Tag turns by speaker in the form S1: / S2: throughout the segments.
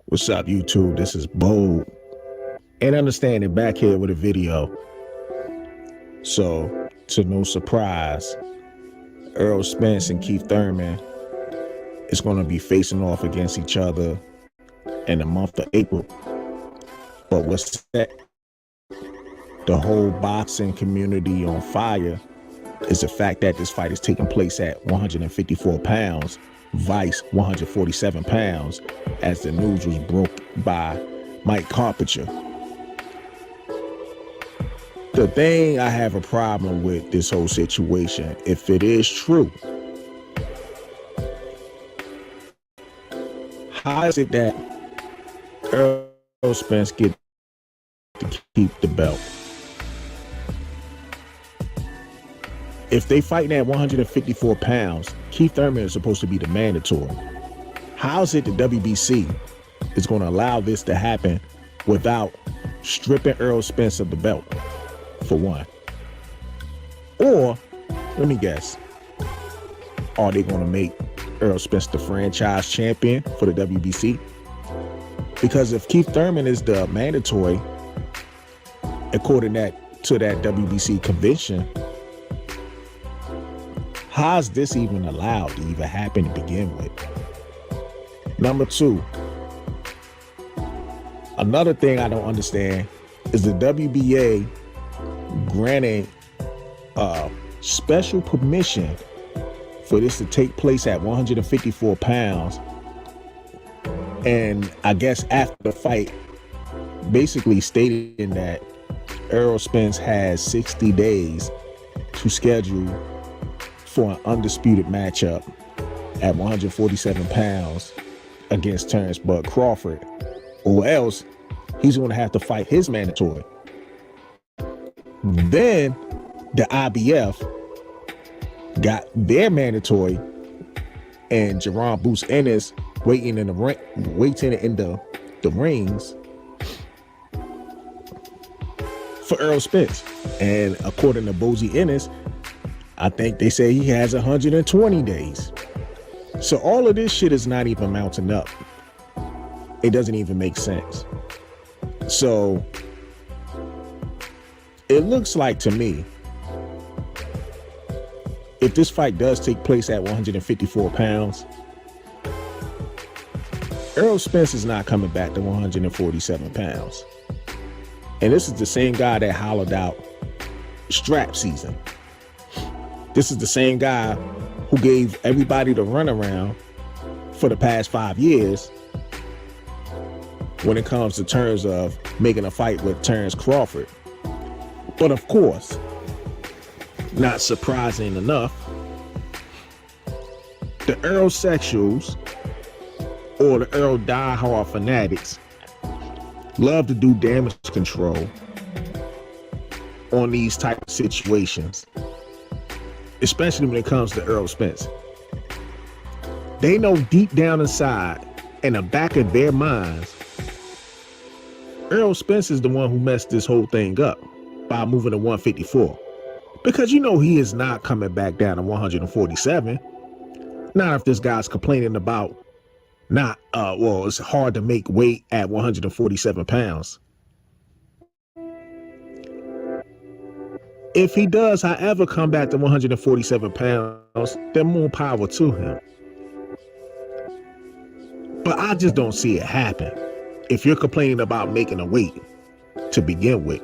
S1: What's up, YouTube? This is Bold. And understanding back here with a video. So, to no surprise, Errol Spence and Keith Thurman is going to be facing off against each other in the month of April. But what's set the whole boxing community on fire is the fact that this fight is taking place at 154 pounds, vice 147 pounds, as the news was broke by Mike Carpenter. The thing I have a problem with this whole situation, if it is true, how is it that Errol Spence get to keep the belt? If they fighting at 154 pounds, Keith Thurman is supposed to be the mandatory. How is it the WBC is going to allow this to happen without stripping Errol Spence of the belt, for one? Or, let me guess, are they going to make Errol Spence the franchise champion for the WBC? Because if Keith Thurman is the mandatory, according to that WBC convention, how's this even allowed to even happen to begin with? Number two, another thing I don't understand is the WBA granting special permission for this to take place at 154 pounds. And I guess after the fight, basically stating that Errol Spence has 60 days to schedule for an undisputed matchup at 147 pounds against Terrence Bud Crawford, or else he's going to have to fight his mandatory. Then the IBF got their mandatory, and Jerome Bruce Ennis waiting in the rings for Errol Spence. And according to Bozy Ennis, I think they say he has 120 days. So all of this shit is not even mounting up. It doesn't even make sense. So it looks like to me, if this fight does take place at 154 pounds, Errol Spence is not coming back to 147 pounds. And this is the same guy that hollowed out strap season. This is the same guy who gave everybody the runaround for the past 5 years when it comes to terms of making a fight with Terrence Crawford. But of course, not surprising enough, the Errol sexuals or the Errol diehard fanatics love to do damage control on these type of situations, especially when it comes to Errol Spence. They know deep down inside, in the back of their minds, Errol Spence is the one who messed this whole thing up by moving to 154. Because you know he is not coming back down to 147. Not if this guy's complaining about it's hard to make weight at 147 pounds. If he does, however, come back to 147 pounds, then more power to him. But I just don't see it happen if you're complaining about making a weight to begin with.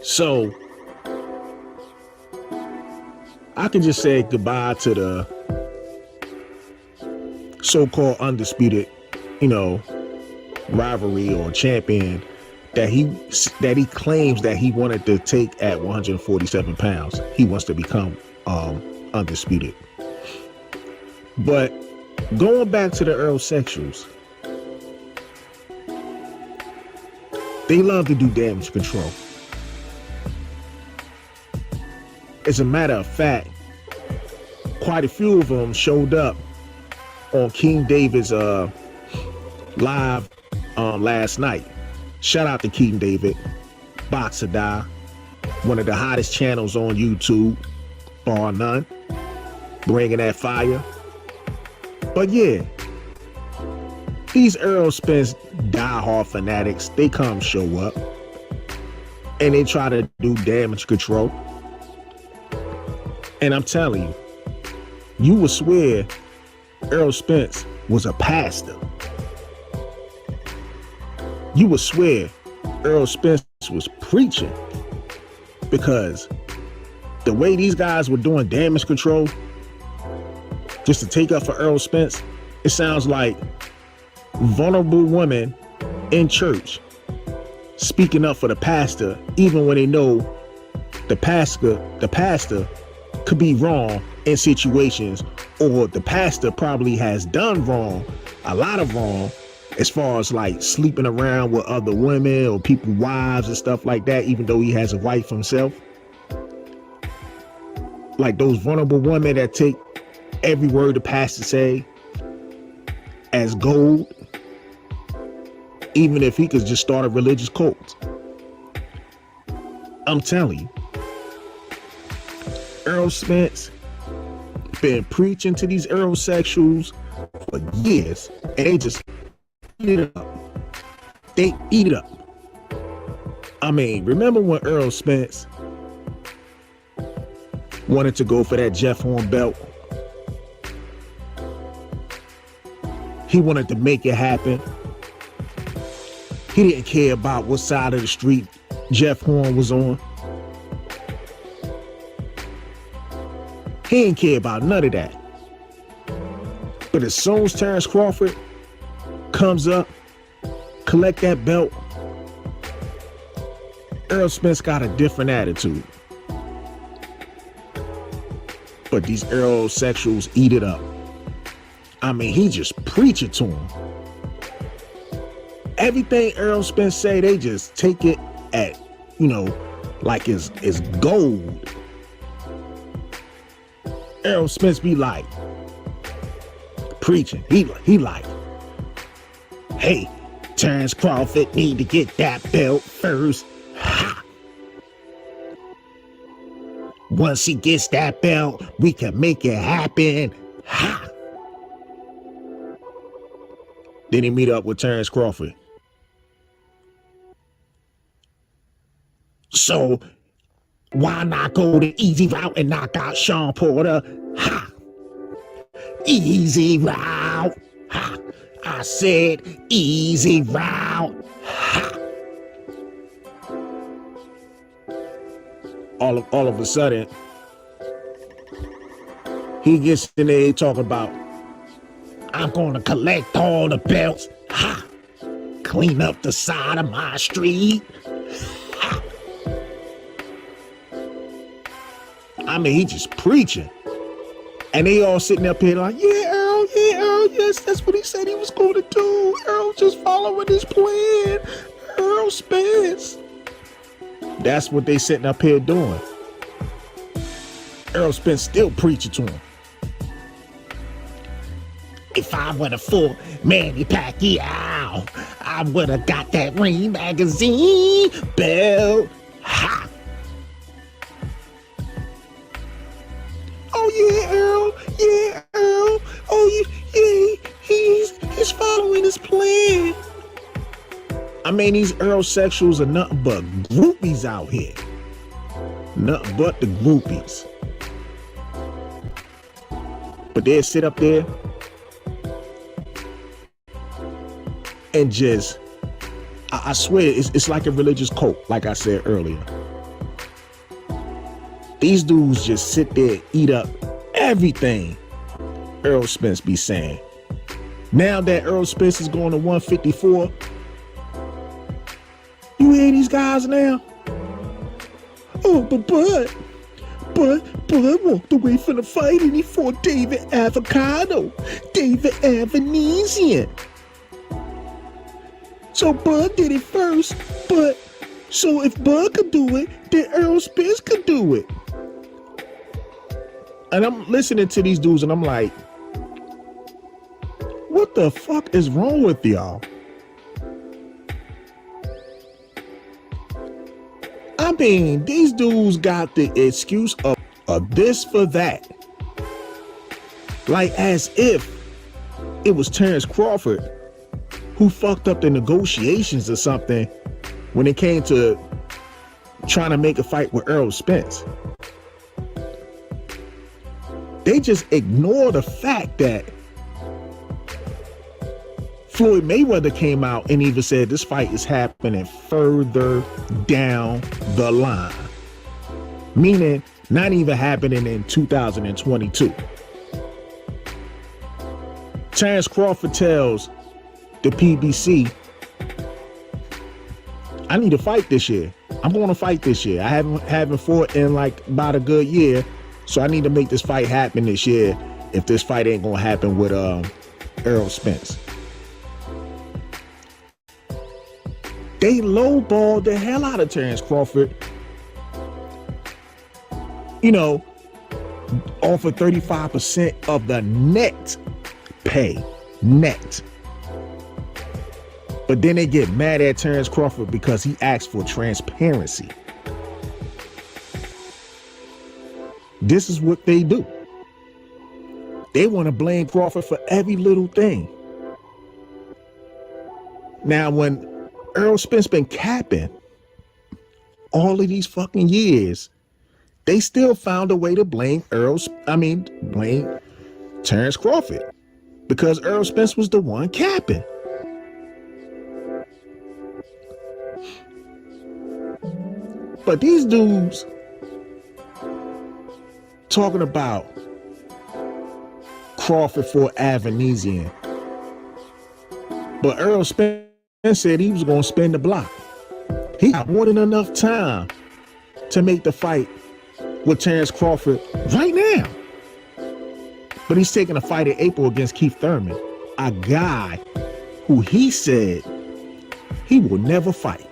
S1: So I can just say goodbye to the so-called undisputed, rivalry or champion that he claims that he wanted to take at 147 pounds. He wants to become undisputed. But going back to the Errol sexuals, they love to do damage control. As a matter of fact, quite a few of them showed up on King David's live last night. Shout out to King David, Boxer Die, one of the hottest channels on YouTube, bar none, bringing that fire. But yeah, These Errol Spence diehard fanatics, they come show up and they try to do damage control. And I'm telling you, you would swear Errol Spence was a pastor. You would swear Errol Spence was preaching, because the way these guys were doing damage control just to take up for Errol Spence, it sounds like vulnerable women in church speaking up for the pastor, even when they know the pastor could be wrong in situations, or the pastor probably has done wrong, a lot of wrong, as far as like sleeping around with other women or people's wives and stuff like that, even though he has a wife himself. Like those vulnerable women that take every word the pastor say as gold, even if he could just start a religious cult. I'm telling you, Errol Spence been preaching to these Errolsexuals for years, and they just eat it up. They eat it up. I mean, remember when Errol Spence wanted to go for that Jeff Horn belt? He wanted to make it happen. He didn't care about what side of the street Jeff Horn was on. He didn't care about none of that. But as soon as Terrence Crawford comes up, collect that belt, Errol Spence got a different attitude. But these Errolsexuals eat it up. I mean, he just preaching to them. Everything Errol Spence say, they just take it at, like it's gold. Errol Spence be like preaching. He like, hey, Terrence Crawford need to get that belt first. Ha! Once he gets that belt, we can make it happen. Ha! Then he meet up with Terrence Crawford. So why not go the easy route and knock out Sean Porter? Ha! Easy route. Ha! I said easy route. Ha! All of a sudden, he gets in there talking about, I'm gonna collect all the belts. Ha! Clean up the side of my street. Ha! I mean, he just preaching. And they all sitting up here like, yeah, Errol, yes, that's what he said he was going to do. Errol just following his plan. Errol Spence. That's what they sitting up here doing. Errol Spence still preaching to him. If I would have fought Manny Pacquiao, I would have got that Ring Magazine belt. Ha! Oh yeah, Errol. Yeah, Errol. Oh yeah, he's following his plan. I mean, these Errolsexuals are nothing but groupies out here. Nothing but the groupies. But they'll sit up there and just, I swear, it's like a religious cult, like I said earlier. These dudes just sit there, eat up everything Errol Spence be saying. Now that Errol Spence is going to 154, you hear these guys now? Oh, but Bud walked away from the fight and he fought David Avocado, David Avanesian. So Bud did it first, but so if Bud could do it, then Errol Spence could do it. And I'm listening to these dudes and I'm like, what the fuck is wrong with y'all? I mean, these dudes got the excuse of this for that. Like as if it was Terrence Crawford who fucked up the negotiations or something when it came to trying to make a fight with Errol Spence. They just ignore the fact that Floyd Mayweather came out and even said this fight is happening further down the line, meaning not even happening in 2022. Terrence Crawford tells the PBC, I need to fight this year. I'm going to fight this year. I haven't fought in like about a good year, so I need to make this fight happen this year if this fight ain't going to happen with Errol Spence. They lowballed the hell out of Terrence Crawford, you know, offered 35% of the net pay, net. But then they get mad at Terrence Crawford because he asked for transparency. This is what they do. They want to blame Crawford for every little thing. Now, when Errol Spence been capping all of these fucking years, they still found a way to blame blame Terrence Crawford because Errol Spence was the one capping. But these dudes talking about Crawford for Avenesian, but Errol Spence said he was going to spin the block. He got more than enough time to make the fight with Terrence Crawford right now. But he's taking a fight in April against Keith Thurman, a guy who he said he will never fight.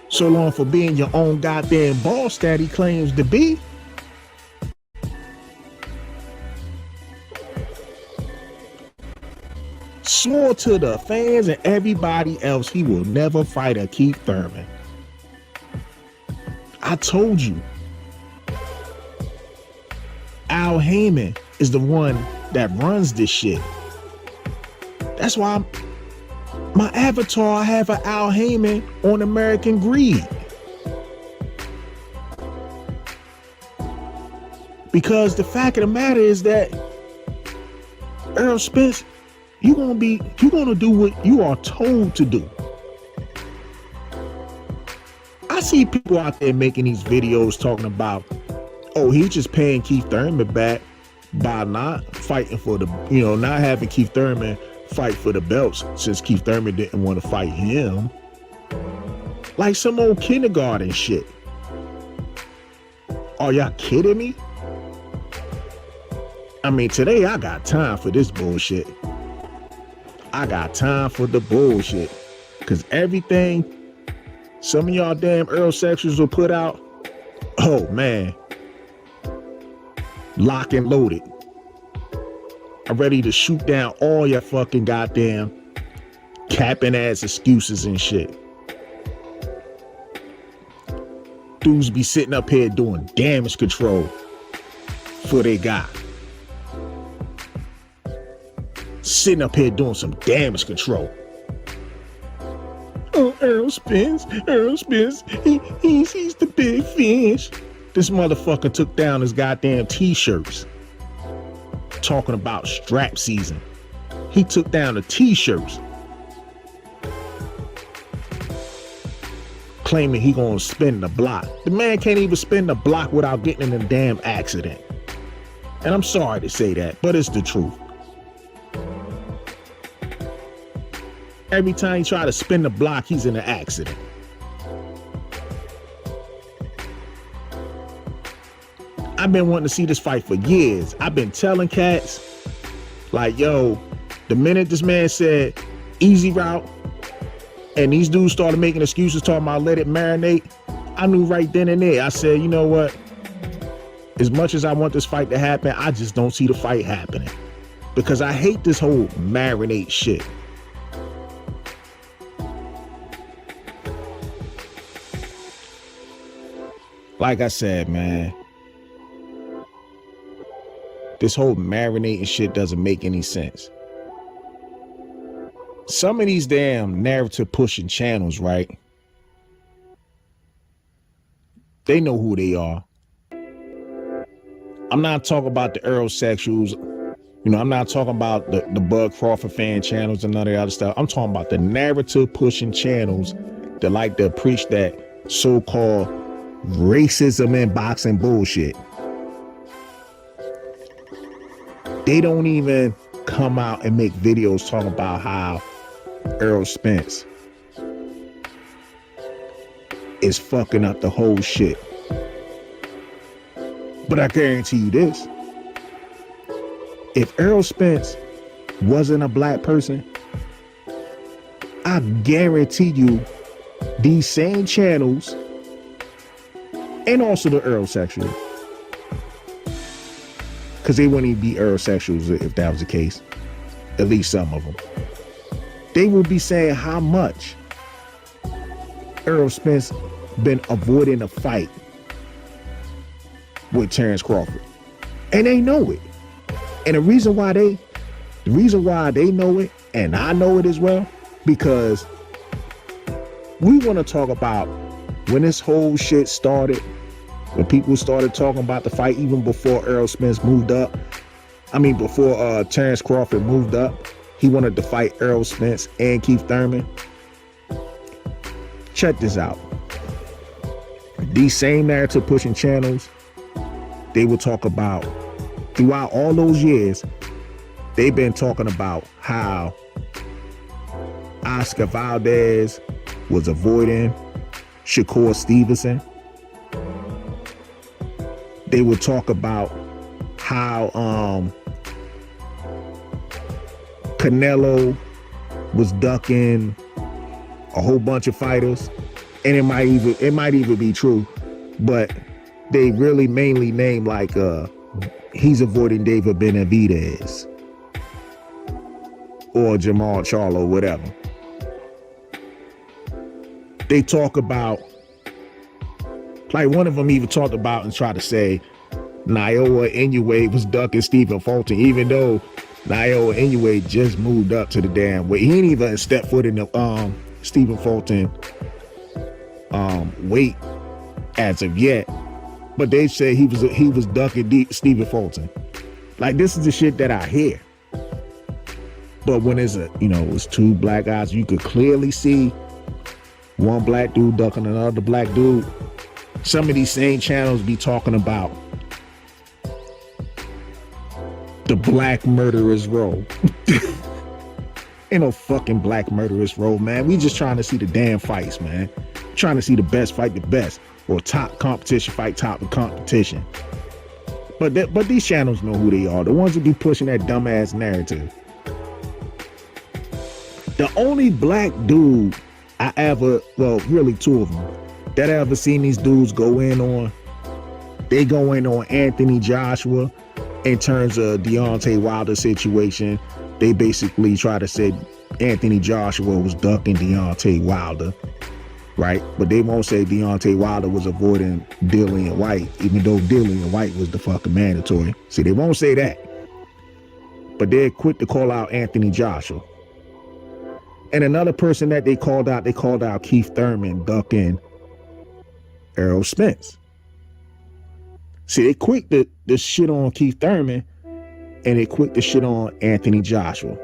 S1: So long for being your own goddamn boss that he claims to be. Swore to the fans and everybody else he will never fight a Keith Thurman. I told you. Al Heyman is the one that runs this shit. That's why my avatar, I have an Al Heyman on American Greed. Because the fact of the matter is that Errol Spence, you're gonna do what you are told to do. I see people out there making these videos talking about, oh, he's just paying Keith Thurman back by not fighting for the, not having Keith Thurman fight for the belts since Keith Thurman didn't want to fight him. Like some old kindergarten shit. Are y'all kidding me? I mean, today I got time for this bullshit. I got time for the bullshit. Because everything some of y'all damn Earl-sexuals will put out, oh man, lock and loaded. I'm ready to shoot down all your fucking goddamn capping ass excuses and shit. Dudes be sitting up here doing damage control for they guy. Sitting up here doing some damage control. Oh, Errol Spence, he's the big fish. This motherfucker took down his goddamn t-shirts. Talking about strap season. He took down the t-shirts. Claiming he gonna spin the block. The man can't even spin the block without getting in a damn accident. And I'm sorry to say that, but it's the truth. Every time he try to spin the block, he's in an accident. I've been wanting to see this fight for years. I've been telling cats, like, yo, the minute this man said easy route and these dudes started making excuses talking about let it marinate, I knew right then and there. I said, you know what? As much as I want this fight to happen, I just don't see the fight happening. Because I hate this whole marinate shit. Like I said, man, This whole marinating shit doesn't make any sense. Some of these damn narrative pushing channels, right? They know who they are. I'm not talking about the Errol sexuals. You know, I'm not talking about the Bud Crawford fan channels and none of the other stuff. I'm talking about the narrative pushing channels that like to preach that so-called racism and boxing bullshit. They don't even come out and make videos talking about how Errol Spence is fucking up the whole shit. But I guarantee you this. If Errol Spence wasn't a black person, I guarantee you these same channels and also the Errol sexual, because they wouldn't even be Errol sexuals if that was the case, at least some of them, they would be saying how much Errol Spence been avoiding a fight with Terrence Crawford. And they know it. And the reason why they know it, and I know it as well, because we want to talk about when this whole shit started, when people started talking about the fight even before Errol Spence moved up. I mean, before Terrence Crawford moved up, he wanted to fight Errol Spence and Keith Thurman. Check this out. These same narrative pushing channels, they will talk about, throughout all those years, they've been talking about how Oscar Valdez was avoiding Shakur Stevenson. They would talk about how Canelo was ducking a whole bunch of fighters, and it might even be true, but they really mainly name like he's avoiding David Benavidez or Jamal Charlo, whatever. They talk about, like one of them even talked about and tried to say Naoya Inoue was ducking Stephen Fulton, even though Naoya Inoue just moved up to the damn weight. He ain't even stepped foot in the Stephen Fulton weight as of yet. But they say he was ducking Stephen Fulton. Like, this is the shit that I hear. But when it's two black guys, you could clearly see one black dude ducking another black dude. Some of these same channels be talking about the black murderers row. Ain't no fucking black murderers row, man. We just trying to see the damn fights, man. Trying to see the best fight the best, or top competition fight top of competition. But these channels know who they are. The ones that be pushing that dumbass narrative. The only black dude I ever, well, really two of them, that I ever seen these dudes go in on, they go in on Anthony Joshua in terms of Deontay Wilder situation. They basically try to say Anthony Joshua was ducking Deontay Wilder, right? But they won't say Deontay Wilder was avoiding Dillian White, even though Dillian White was the fucking mandatory. See, they won't say that. But they're quick to call out Anthony Joshua. And another person that they called out Keith Thurman ducking Errol Spence. See, they quick to shit on Keith Thurman, and they quick to shit on Anthony Joshua.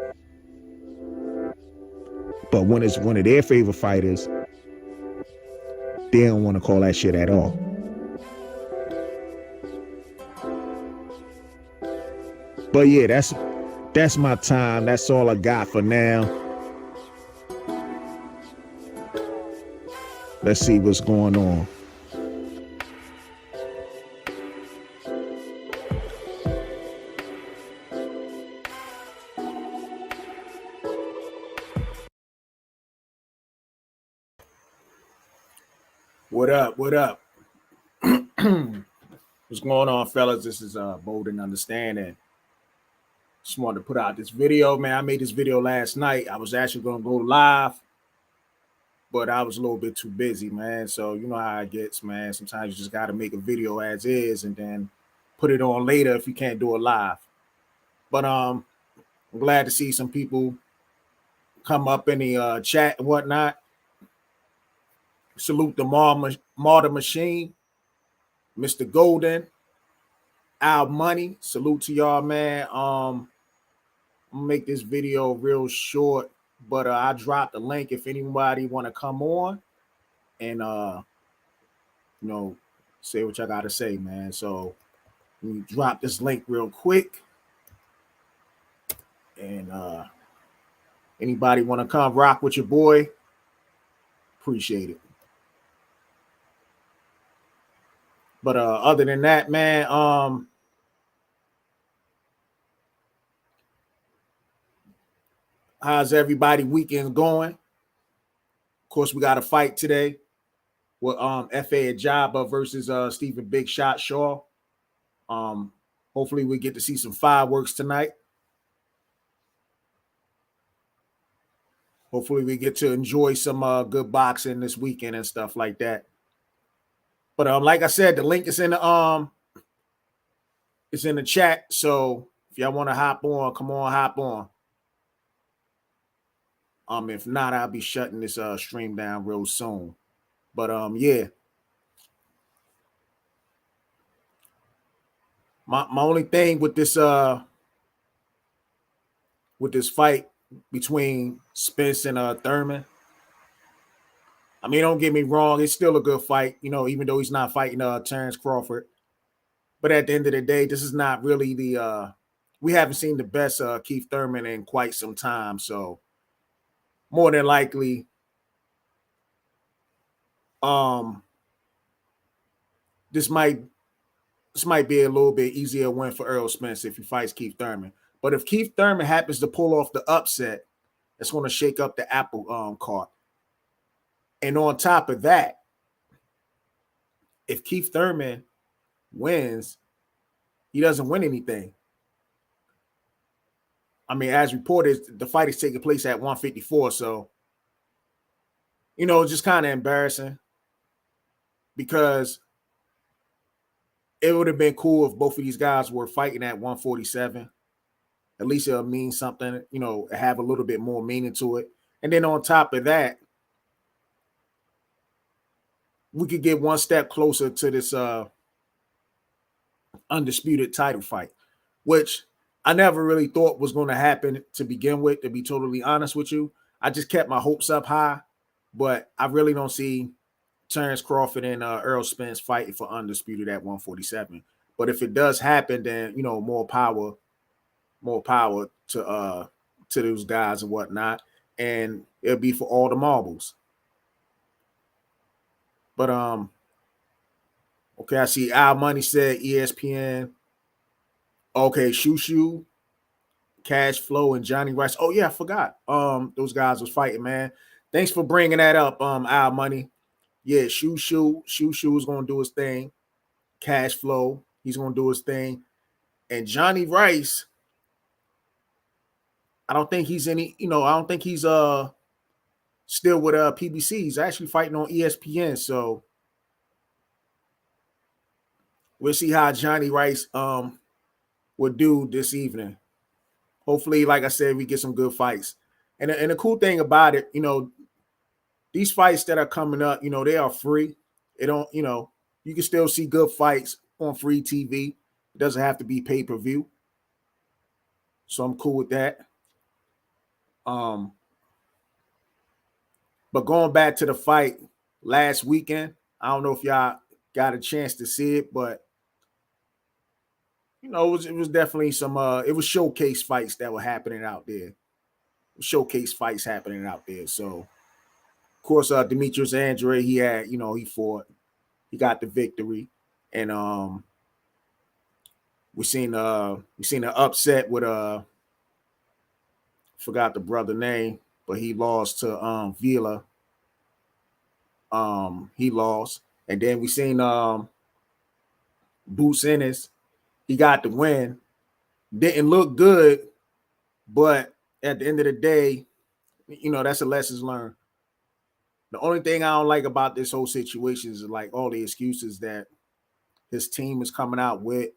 S1: But when it's one of their favorite fighters, they don't want to call that shit at all. But yeah, that's my time. That's all I got for now. Let's see what's going on. What up? What up? What's going on, fellas? This is Bold and Understanding. Just wanted to put out this video, man. I made this video last night. I was actually going to go live, but I was a little bit too busy, man. So you know how it gets, man. Sometimes you just got to make a video as is and then put it on later if you can't do it live. But I'm glad to see some people come up in the chat and whatnot. Salute the Martyr Machine, Mr. Golden, Al Money. Salute to y'all, man. I'm gonna make this video real short, but I dropped the link if anybody want to come on and you know, say what y'all gotta say, man. So let me drop this link real quick, and anybody want to come rock with your boy, appreciate it. But other than that, man, how's everybody weekend going? Of course, we got a fight today with F.A. Ajaba versus Stephen Big Shot Shaw. Hopefully we get to see some fireworks tonight. Hopefully we get to enjoy some good boxing this weekend and stuff like that. But like I said, the link is in the it's in the chat. So if y'all want to hop on, come on, hop on. If not, I'll be shutting this stream down real soon. But yeah. My only thing with this fight between Spence and Thurman. I mean, don't get me wrong, it's still a good fight, you know, even though he's not fighting Terrence Crawford. But at the end of the day, this is not really the we haven't seen the best Keith Thurman in quite some time. So more than likely, this might be a little bit easier win for Errol Spence if he fights Keith Thurman. But if Keith Thurman happens to pull off the upset, it's going to shake up the apple cart. And on top of that, if Keith Thurman wins, he doesn't win anything. I mean, as reported, the fight is taking place at 154. So, you know, just kind of embarrassing because it would have been cool if both of these guys were fighting at 147. At least it'll mean something, you know, have a little bit more meaning to it. And then on top of that, we could get one step closer to this undisputed title fight, which I never really thought was going to happen to begin with, to be totally honest with you. I just kept my hopes up high, but I really don't see Terrence Crawford and Errol Spence fighting for undisputed at 147. But if it does happen, then, you know, more power to those guys and whatnot. And it'll be for all the marbles. But okay, I see Al Money said ESPN. Okay, Shushu, Cash Flow, and Johnny Rice. Oh yeah, I forgot. Those guys was fighting, man. Thanks for bringing that up, Al Money. Yeah, Shushu is gonna do his thing. Cash Flow, he's gonna do his thing. And Johnny Rice, I don't think he's any, you know, I don't think he's still with PBC. He's actually fighting on ESPN. So we'll see how Johnny Rice will do this evening. Hopefully, like I said, we get some good fights. And the cool thing about it, you know, these fights that are coming up, you know, they are free. They don't, you know, you can still see good fights on free TV. It doesn't have to be pay-per-view. So I'm cool with that. But going back to the fight last weekend, I don't know if y'all got a chance to see it, but you know, it was definitely some it was showcase fights that were happening out there. Showcase fights happening out there. So of course Demetrius Andrade, he had, you know, he fought, he got the victory. And we seen an upset with forgot the brother name, but he lost to Vila. He lost. And then we seen Boots Ennis, he got the win. Didn't look good, but at the end of the day, you know, that's a lessons learned. The only thing I don't like about this whole situation is like all the excuses that his team is coming out with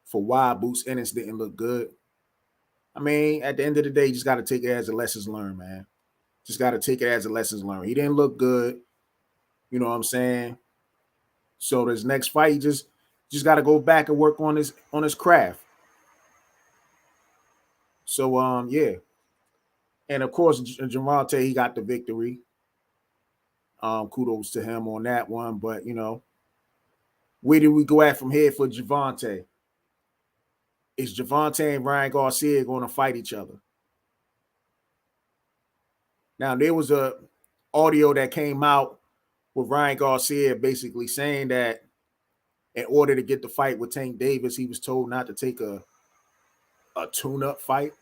S1: for why Boots Ennis didn't look good. I mean, at the end of the day, you just got to take it as a lessons learned, man. Just got to take it as a lessons learned. He didn't look good. You know what I'm saying? So this next fight, he just got to go back and work on his craft. So yeah, and of course Javante, he got the victory. Kudos to him on that one. But where do we go at from here for Javante? Is Javante and Ryan Garcia going to fight each other? Now there was a audio that came out with Ryan Garcia basically saying that in order to get the fight with Tank Davis, he was told not to take a tune-up fight.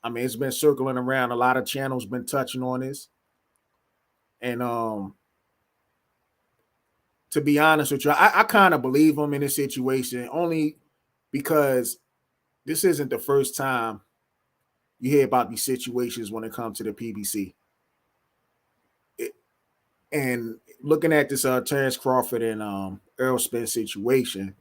S1: I mean, it's been circling around. A lot of channels been touching on this. And to be honest with you, I kind of believe him in this situation only because this isn't the first time you hear about these situations when it comes to the PBC. And looking at this Terrence Crawford and Errol Spence situation,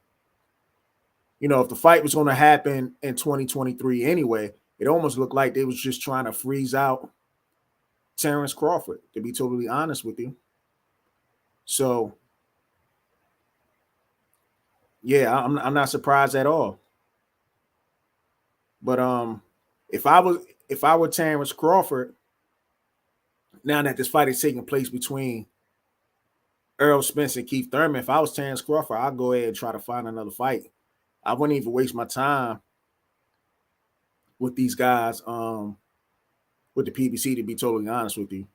S1: if the fight was going to happen in 2023 anyway, it almost looked like they was just trying to freeze out Terrence Crawford, to be totally honest with you. So, yeah, I'm not surprised at all. But if I were Terrence Crawford, now that this fight is taking place between Errol Spence and Keith Thurman, if I was Terrence Crawford, I'd go ahead and try to find another fight. I wouldn't even waste my time with these guys, with the PBC, to be totally honest with you.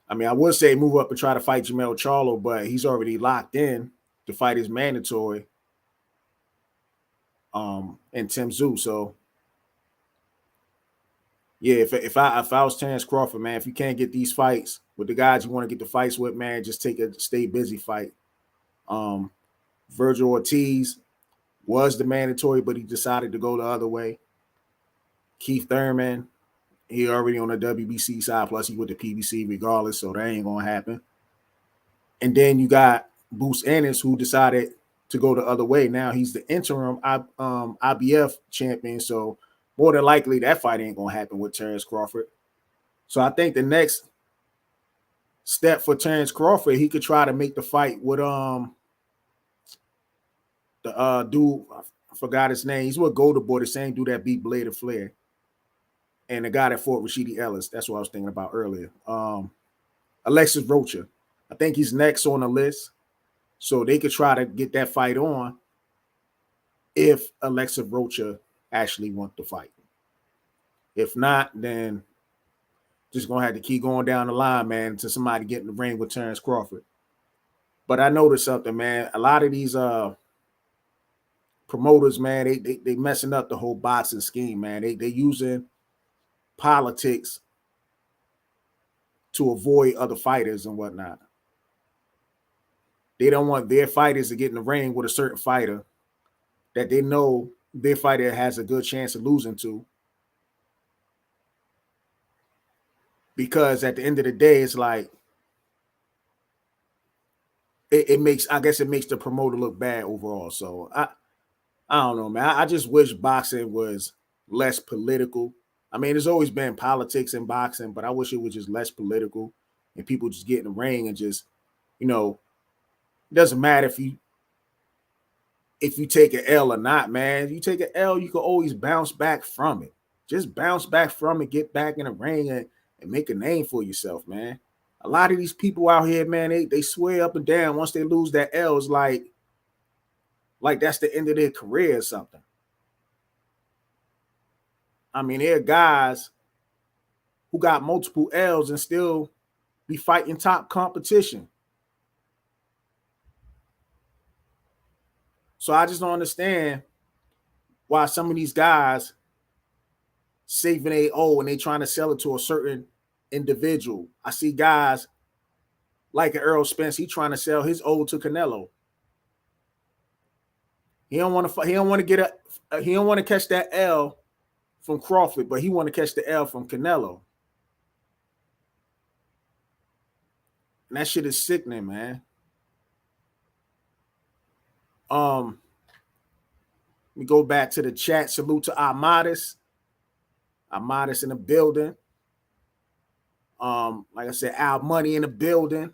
S1: I mean, I would say move up and try to fight Jermell Charlo, but he's already locked in. The fight is mandatory. And Tim Tszyu. So yeah, if I was Terrence Crawford, man, if you can't get these fights with the guys you want to get the fights with, man, just take a stay busy fight. Virgil Ortiz was the mandatory, but he decided to go the other way. Keith Thurman, he already on the WBC side, plus he with the PBC regardless, so that ain't gonna happen. And then you got Bruce Ennis, who decided to go the other way. Now he's the interim IBF champion, so more than likely that fight ain't gonna happen with Terrence Crawford. So I think the next step for Terrence Crawford, he could try to make the fight with the dude, I forgot his name. He's with Golden Boy, the same dude that beat Blade of Flair. And the guy that fought Rashidi Ellis. That's what I was thinking about earlier. Alexis Rocha. I think he's next on the list. So they could try to get that fight on if Alexis Rocha actually wants to fight. If not, then just going to have to keep going down the line, man, until somebody get in the ring with Terrence Crawford. But I noticed something, man. A lot of these promoters, man, they messing up the whole boxing scheme, man. They using politics to avoid other fighters and whatnot. They don't want their fighters to get in the ring with a certain fighter that they know their fighter has a good chance of losing to. Because at the end of the day, it's like it makes the promoter look bad overall. So I don't know, man. I just wish boxing was less political. I mean, there's always been politics in boxing, but I wish it was just less political and people just get in the ring and just, it doesn't matter if you take an L or not, man. If you take an L, you can always bounce back from it. Just bounce back from it, get back in the ring and make a name for yourself, man. A lot of these people out here, man, they swear up and down once they lose that L, it's like that's the end of their career or something. I mean, there are guys who got multiple L's and still be fighting top competition. So I just don't understand why some of these guys saving a O and they trying to sell it to a certain individual. I see guys like Errol Spence, he trying to sell his O to Canelo. He don't want to catch that L from Crawford, but he want to catch the L from Canelo. And that shit is sickening, man.
S2: me go back to the chat. Salute to our modest in the building. Like I said, Al Money in the building.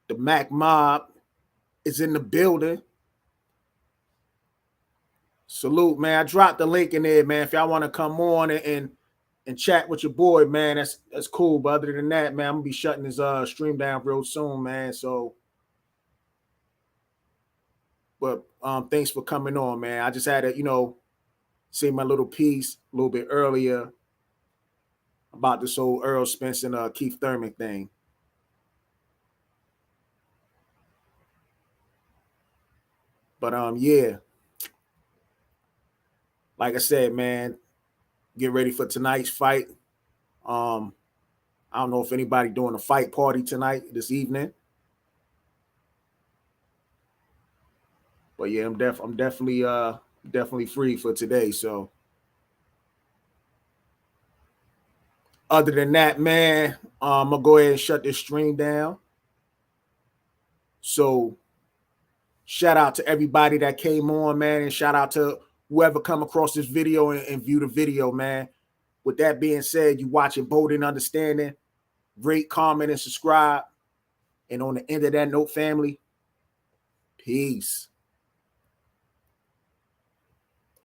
S2: The Mac Mob is in the building. Salute, man. I dropped the link in there, man. If y'all want to come on and chat with your boy, man, that's cool. But other than that, man, I'm gonna be shutting this stream down real soon, man. So, but thanks for coming on, man. I just had to, say my little piece a little bit earlier about this whole Errol Spence and Keith Thurman thing. But yeah. Like I said, man, get ready for tonight's fight. I don't know if anybody doing a fight party this evening. But yeah, I'm definitely free for today. So other than that, man, I'm gonna go ahead and shut this stream down. So shout out to everybody that came on, man, and shout out to whoever come across this video and view the video, man. With that being said, you watching Bold and Understanding. Rate, comment, and subscribe. And on the end of that note, family, peace.